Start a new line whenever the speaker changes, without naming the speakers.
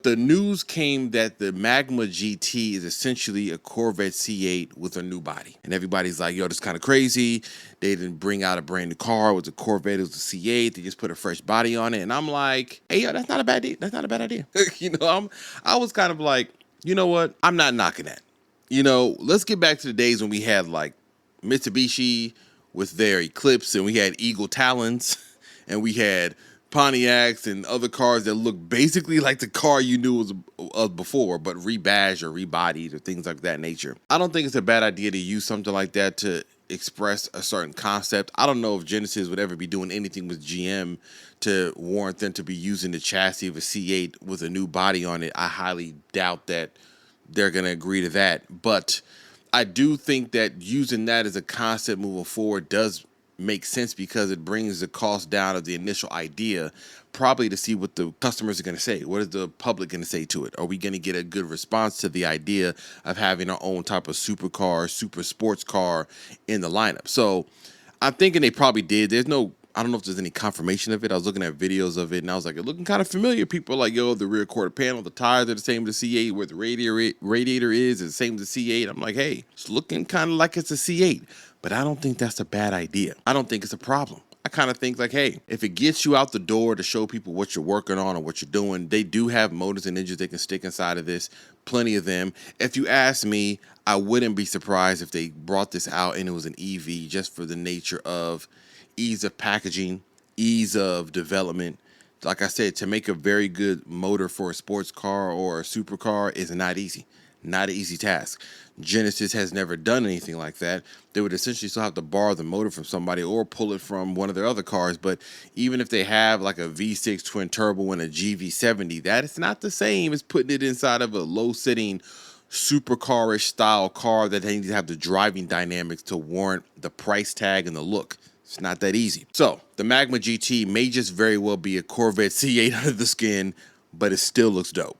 The news came that the Magma GT is essentially a Corvette C8 with a new body. And everybody's like, yo, this is kind of crazy. They didn't bring out a brand new car. It was a Corvette. It was a C8. They just put a fresh body on it. And I'm like, hey, yo, that's not a bad idea. That's not a bad idea. I was kind of like, you know what? I'm not knocking that. Let's get back to the days when we had like Mitsubishi with their Eclipse, and we had Eagle Talons, and we had Pontiacs and other cars that look basically like the car you knew was before, but rebadged or rebodied or things like that nature. I don't think it's a bad idea to use something like that to express a certain concept. I don't know if Genesis would ever be doing anything with GM to warrant them to be using the chassis of a C8 with a new body on it. I highly doubt that they're going to agree to that. But I do think that using that as a concept moving forward does make sense, because it brings the cost down of the initial idea, probably to see what the customers are going to say. What is the public going to say to it? Are we going to get a good response to the idea of having our own type of supercar, super sports car in the lineup? So I'm thinking they probably did. I don't know if there's any confirmation of it. I was looking at videos of it and I was like, it's looking kind of familiar. People are like, yo, the rear quarter panel, the tires are the same as the C8, where the radiator is the same as the C8. I'm like, hey, it's looking kind of like it's a C8. But I don't think that's a bad idea. I don't think it's a problem. I kind of think like, hey, if it gets you out the door to show people what you're working on or what you're doing, they do have motors and engines they can stick inside of this, plenty of them. If you ask me, I wouldn't be surprised if they brought this out and it was an EV, just for the nature of ease of packaging, ease of development. Like I said, to make a very good motor for a sports car or a supercar is not easy. Not an easy task. Genesis has never done anything like that. They would essentially still have to borrow the motor from somebody or pull it from one of their other cars. But even if they have like a V6 twin turbo and a GV70, that is not the same as putting it inside of a low-sitting supercar-ish style car that they need to have the driving dynamics to warrant the price tag and the look. It's not that easy. So the Magma GT may just very well be a Corvette C8 under the skin, but it still looks dope.